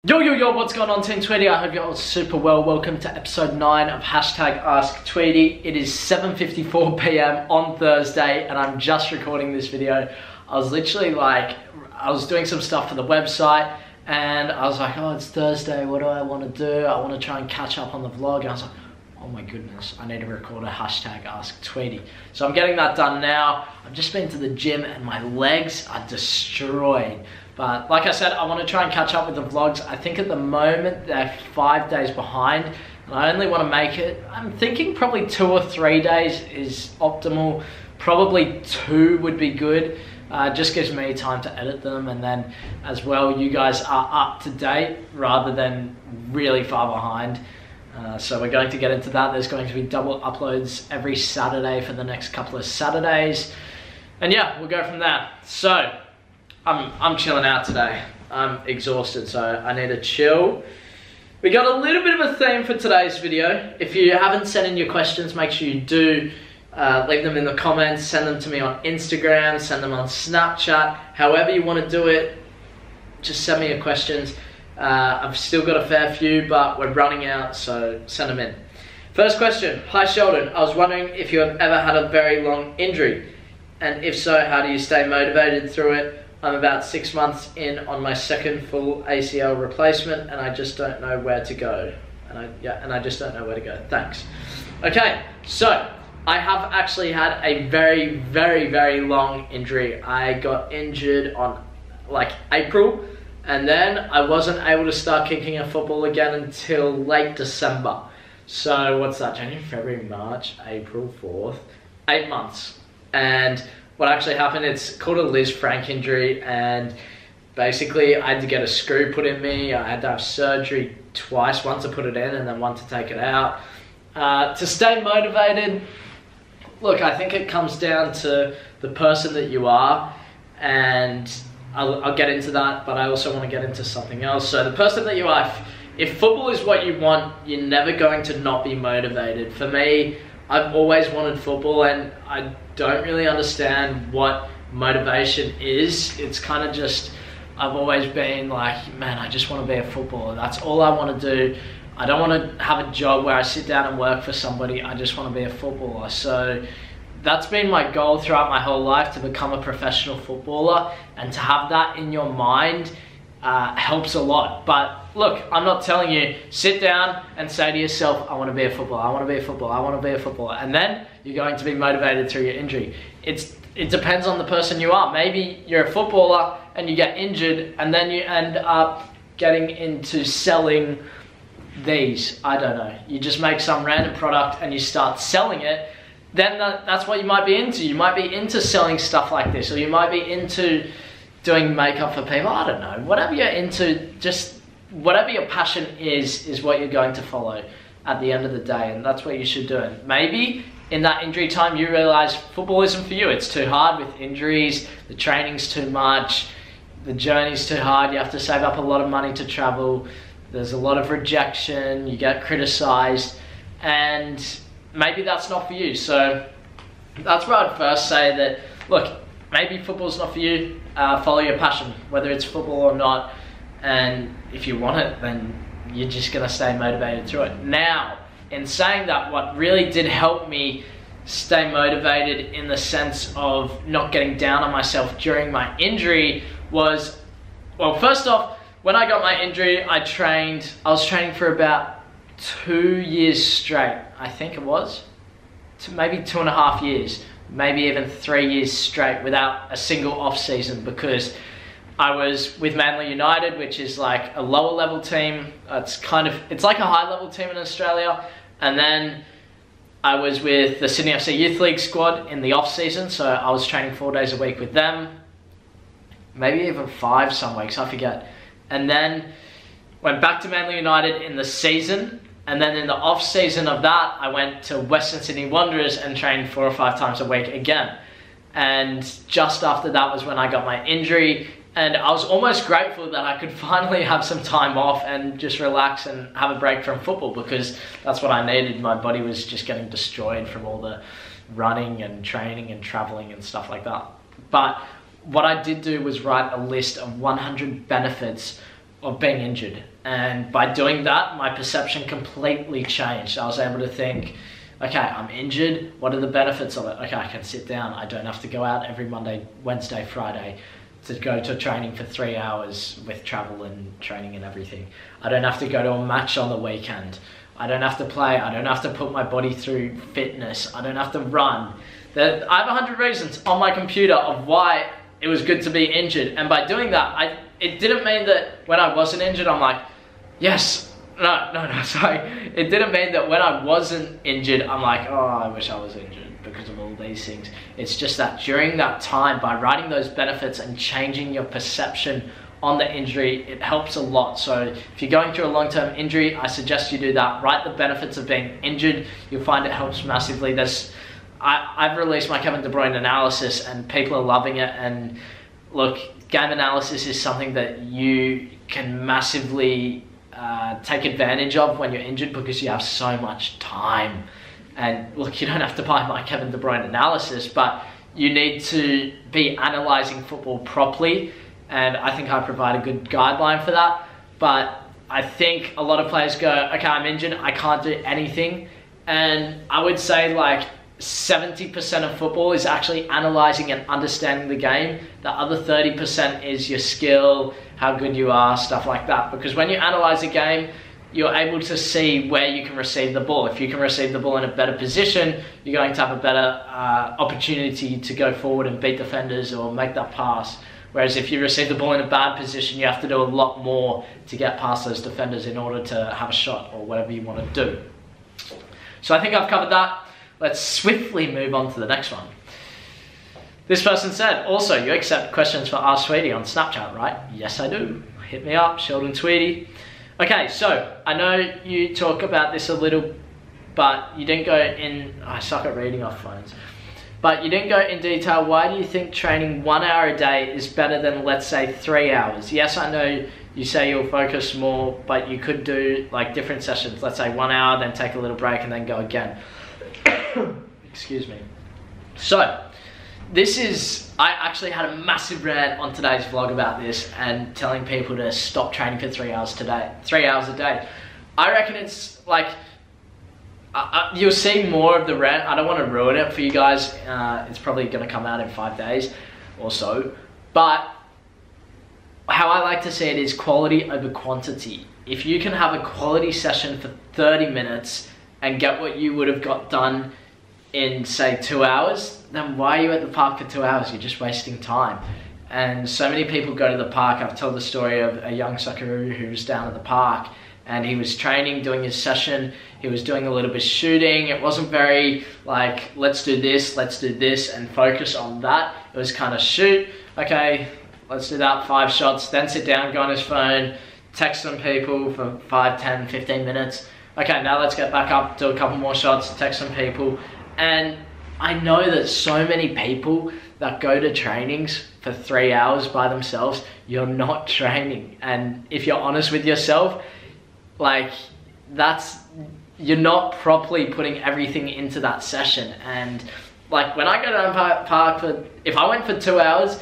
Yo, what's going on, Team Tweedie? I hope you're all super well. Welcome to episode 9 of #AskTweedie. It is 7:54 PM on Thursday and I'm just recording this video. I was literally I was doing some stuff for the website and I was like, oh, it's Thursday, what do I want to do? I want to try and catch up on the vlog. And I was like, oh my goodness, I need to record a #AskTweedie. So I'm getting that done now. I've just been to the gym and my legs are destroyed. But like I said, I want to try and catch up with the vlogs. I think at the moment they're 5 days behind and I only want to make it, I'm thinking probably 2 or 3 days is optimal. Probably 2 would be good. Just gives me time to edit them, and then as well you guys are up to date rather than really far behind. So we're going to get into that. There's going to be double uploads every Saturday for the next couple of Saturdays. And yeah, we'll go from there. So I'm chilling out today. I'm exhausted, so I need to chill. We got a little bit of a theme for today's video. If you haven't sent in your questions, make sure you do. Leave them in the comments, send them to me on Instagram, send them on Snapchat. However you want to do it, just send me your questions. I've still got a fair few, but we're running out, so send them in. First question. Hi Sheldon, I was wondering if you have ever had a very long injury, and if so, how do you stay motivated through it? I'm about 6 months in on my second full ACL replacement and I just don't know where to go. And I just don't know where to go. Thanks. Okay, so I have actually had a very long injury. I got injured on April, and then I wasn't able to start kicking a football again until late December. So what's that? January, February, March, April, 4th, 8 months. And what actually happened, it's called a Liz Frank injury, and basically I had to get a screw put in me. I had to have surgery twice, one to put it in and then one to take it out. To stay motivated, look, I think it comes down to the person that you are, and I'll get into that, but I also want to get into something else. So the person that you are, if football is what you want, you're never going to not be motivated. For me, I've always wanted football and I don't really understand what motivation is. It's kind of just, I've always been like, man, I just want to be a footballer. That's all I want to do. I don't want to have a job where I sit down and work for somebody. I just want to be a footballer. So that's been my goal throughout my whole life, to become a professional footballer, and to have that in your mind helps a lot. But look, I'm not telling you, sit down and say to yourself, I want to be a footballer, I want to be a footballer, I want to be a footballer, and then you're going to be motivated through your injury. It depends on the person you are. Maybe you're a footballer and you get injured and then you end up getting into selling these, I don't know, you just make some random product and you start selling it. Then that's what you might be into. You might be into selling stuff like this, or you might be into doing makeup for people. I don't know, whatever you're into, just whatever your passion is what you're going to follow at the end of the day, and that's what you should do. And maybe in that injury time you realize football isn't for you. It's too hard with injuries, the training's too much, the journey's too hard, you have to save up a lot of money to travel, there's a lot of rejection, you get criticized, and maybe that's not for you. So that's where I'd first say that, look, maybe football's not for you. Follow your passion, whether it's football or not, and if you want it, then you're just gonna stay motivated through it. Now, in saying that, what really did help me stay motivated in the sense of not getting down on myself during my injury was, well, first off, when I got my injury, I was training for about 2 years straight, I think it was, maybe 2.5 years, maybe even 3 years straight without a single off season, because I was with Manly United, which is like a lower level team. It's like a high level team in Australia. And then I was with the Sydney FC Youth League squad in the off season. So I was training 4 days a week with them, maybe even 5 some weeks, I forget. And then went back to Manly United in the season. And then in the off season of that, I went to Western Sydney Wanderers and trained 4 or 5 times a week again. And just after that was when I got my injury. And I was almost grateful that I could finally have some time off and just relax and have a break from football, because that's what I needed. My body was just getting destroyed from all the running and training and traveling and stuff like that. But what I did do was write a list of 100 benefits of being injured. And by doing that, my perception completely changed. I was able to think, okay, I'm injured. What are the benefits of it? Okay, I can sit down. I don't have to go out every Monday, Wednesday, Friday to go to training for 3 hours with travel and training and everything. I don't have to go to a match on the weekend. I don't have to play. I don't have to put my body through fitness. I don't have to run. I have 100 reasons on my computer of why it was good to be injured. And by doing that, it didn't mean that when I wasn't injured, I'm like, yes. No, sorry. It didn't mean that when I wasn't injured, I'm like, oh, I wish I was injured because of all these things. It's just that during that time, by writing those benefits and changing your perception on the injury, it helps a lot. So if you're going through a long-term injury, I suggest you do that. Write the benefits of being injured. You'll find it helps massively. I've released my Kevin De Bruyne analysis and people are loving it. And look, game analysis is something that you can massively take advantage of when you're injured because you have so much time. And look, you don't have to buy my Kevin De Bruyne analysis, but you need to be analysing football properly. And I think I provide a good guideline for that. But I think a lot of players go, okay, I'm injured, I can't do anything. And I would say like 70% of football is actually analysing and understanding the game. The other 30% is your skill, how good you are, stuff like that. Because when you analyse a game, you're able to see where you can receive the ball. If you can receive the ball in a better position, you're going to have a better opportunity to go forward and beat defenders or make that pass. Whereas if you receive the ball in a bad position, you have to do a lot more to get past those defenders in order to have a shot or whatever you want to do. So I think I've covered that. Let's swiftly move on to the next one. This person said, also, you accept questions for Ask Tweedie on Snapchat, right? Yes, I do. Hit me up, Sheldon Tweedie. Okay, so I know you talk about this a little, but you didn't go in, I suck at reading off phones, but you didn't go in detail. Why do you think training 1 hour a day is better than, let's say, 3 hours? Yes, I know you say you'll focus more, but you could do like different sessions. Let's say 1 hour, then take a little break and then go again. Excuse me. So, I actually had a massive rant on today's vlog about this and telling people to stop training for 3 hours today, 3 hours a day. I reckon it's like, you'll see more of the rant. I don't want to ruin it for you guys. It's probably going to come out in 5 days or so. But how I like to see it is quality over quantity. If you can have a quality session for 30 minutes and get what you would have got done in, say, 2 hours, then why are you at the park for 2 hours? You're just wasting time. And so many people go to the park. I've told the story of a young Socceroo who was down at the park and he was training, doing his session. He was doing a little bit of shooting. It wasn't very like, let's do this and focus on that. It was kind of shoot, okay, let's do that, 5 shots, then sit down, go on his phone, text some people for 5, 10, 15 minutes. Okay, now let's get back up, do a couple more shots, text some people. And I know that so many people that go to trainings for 3 hours by themselves, you're not training. And if you're honest with yourself, like you're not properly putting everything into that session. And like when I go down the park if I went for 2 hours,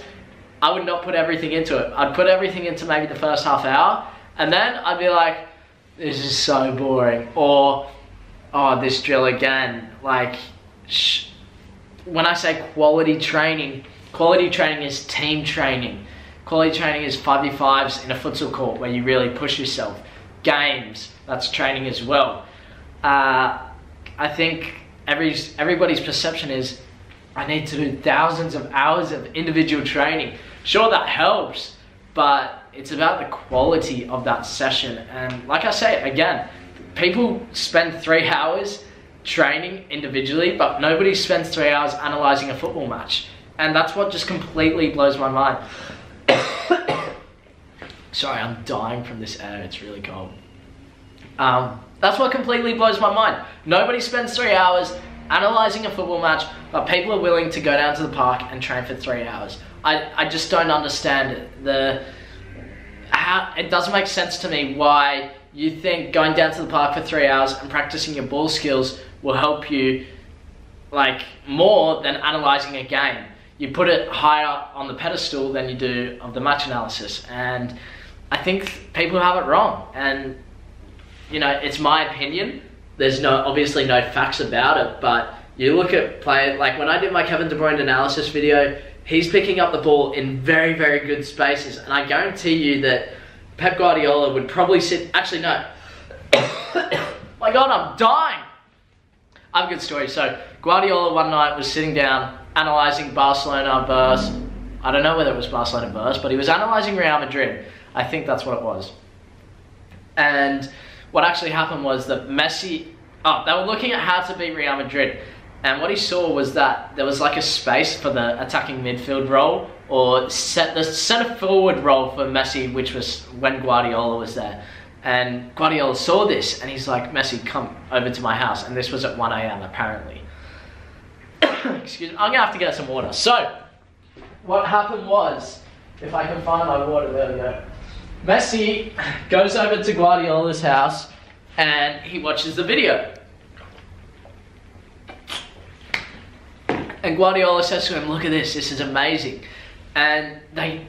I would not put everything into it. I'd put everything into maybe the first half hour and then I'd be like, this is so boring. Or, oh, this drill again. Like, when I say quality training is team training. Quality training is 5v5s in a futsal court where you really push yourself. Games, that's training as well. I think everybody's perception is, I need to do thousands of hours of individual training. Sure, that helps, but it's about the quality of that session. And like I say, again, people spend 3 hours training individually, but nobody spends 3 hours analysing a football match. And that's what just completely blows my mind. Sorry, I'm dying from this air, it's really cold. That's what completely blows my mind. Nobody spends 3 hours analysing a football match, but people are willing to go down to the park and train for 3 hours. I just don't understand it. It doesn't make sense to me why you think going down to the park for 3 hours and practicing your ball skills will help you like more than analysing a game. You put it higher on the pedestal than you do of the match analysis. And I think people have it wrong, and you know, it's my opinion. There's obviously no facts about it, but you look at players, like when I did my Kevin De Bruyne analysis video, he's picking up the ball in very, very good spaces, and I guarantee you that Pep Guardiola would probably sit, actually no, my God, I'm dying. I have a good story. So Guardiola one night was sitting down, analysing Barcelona versus, I don't know whether it was Barcelona versus, but he was analysing Real Madrid. I think that's what it was. And what actually happened was that Messi, they were looking at how to beat Real Madrid. And what he saw was that there was like a space for the attacking midfield role, or the centre forward role for Messi, which was when Guardiola was there. And Guardiola saw this and he's like, Messi, come over to my house. And this was at 1 AM apparently. Excuse me, I'm gonna have to get some water. So, what happened was, if I can find my water, there we go. Messi goes over to Guardiola's house and he watches the video. And Guardiola says to him, look at this, this is amazing. And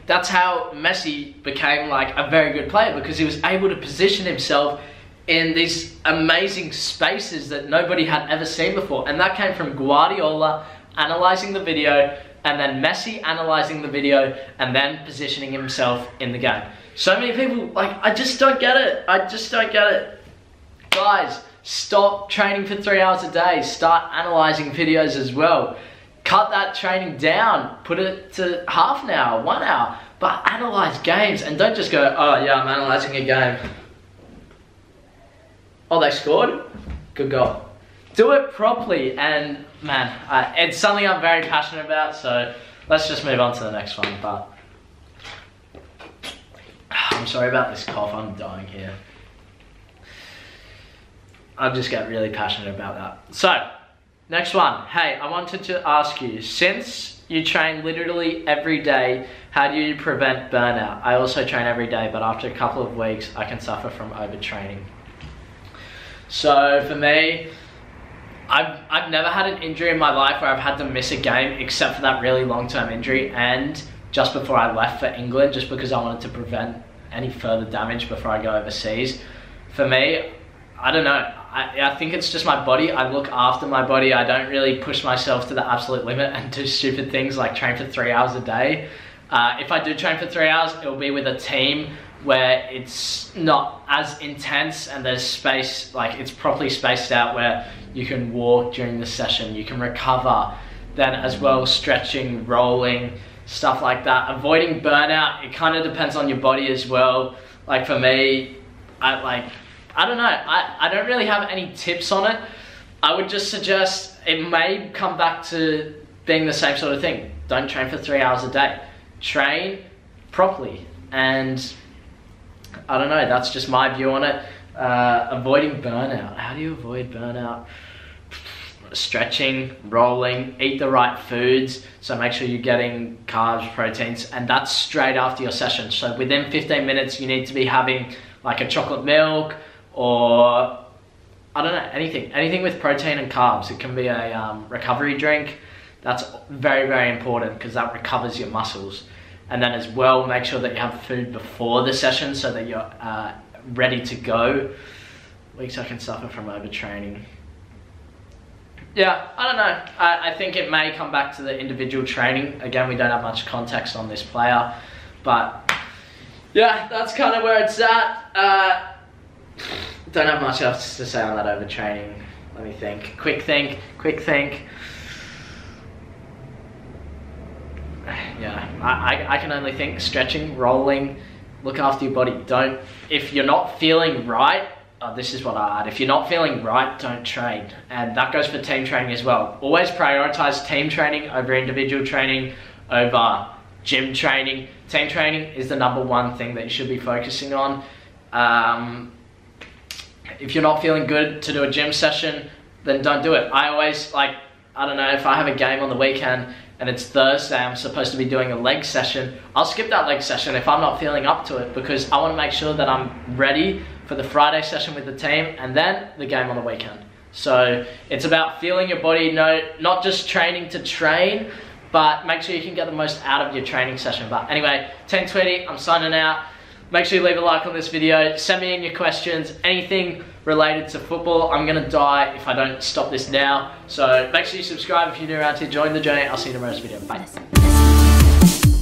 that's how Messi became like a very good player, because he was able to position himself in these amazing spaces that nobody had ever seen before. And that came from Guardiola analysing the video, and then Messi analysing the video, and then positioning himself in the game. So many people, like, I just don't get it. I just don't get it. Guys, stop training for 3 hours a day. Start analysing videos as well. Cut that training down. Put it to half an hour, 1 hour. But analyse games, and don't just go, oh yeah, I'm analysing a game. Oh, they scored? Good goal. Do it properly, and man, it's something I'm very passionate about, so let's just move on to the next one. But I'm sorry about this cough, I'm dying here. I just get really passionate about that. So, next one. Hey, I wanted to ask you, since you train literally every day, how do you prevent burnout? I also train every day, but after a couple of weeks, I can suffer from overtraining. So for me, I've never had an injury in my life where I've had to miss a game, except for that really long-term injury, and just before I left for England, just because I wanted to prevent any further damage before I go overseas. For me, I don't know, I think it's just my body. I look after my body. I don't really push myself to the absolute limit and do stupid things like train for 3 hours a day. If I do train for 3 hours, it'll be with a team where it's not as intense and there's space, like it's properly spaced out, where you can walk during the session, you can recover, then as well stretching, rolling, stuff like that. Avoiding burnout, it kind of depends on your body as well. Like for me, I don't know, I don't really have any tips on it. I would just suggest, it may come back to being the same sort of thing. Don't train for 3 hours a day. Train properly, and I don't know, that's just my view on it. Avoiding burnout. How do you avoid burnout? Stretching, rolling, eat the right foods. So make sure you're getting carbs, proteins, and that's straight after your session. So within 15 minutes, you need to be having like a chocolate milk, or I don't know, anything with protein and carbs. It can be a recovery drink. That's very, very important, because that recovers your muscles. And then as well, make sure that you have food before the session so that you're ready to go. Weeks I can suffer from overtraining. Yeah, I don't know. I think it may come back to the individual training. Again, we don't have much context on this player, but yeah, that's kind of where it's at. Don't have much else to say on that overtraining. Let me think. Quick think. Yeah, I can only think stretching, rolling, look after your body. If you're not feeling right, this is what I add. If you're not feeling right, don't train. And that goes for team training as well. Always prioritize team training over individual training, over gym training. Team training is the #1 thing that you should be focusing on. If you're not feeling good to do a gym session, then don't do it. I always, I don't know, if I have a game on the weekend and it's Thursday, I'm supposed to be doing a leg session, I'll skip that leg session if I'm not feeling up to it, because I want to make sure that I'm ready for the Friday session with the team and then the game on the weekend. So it's about feeling your body, not just training to train, but make sure you can get the most out of your training session. But anyway, Team Tweedie, I'm signing out. Make sure you leave a like on this video. Send me in your questions, anything related to football. I'm gonna die if I don't stop this now. So make sure you subscribe if you're new around here. Join the journey. I'll see you in the next video. Bye.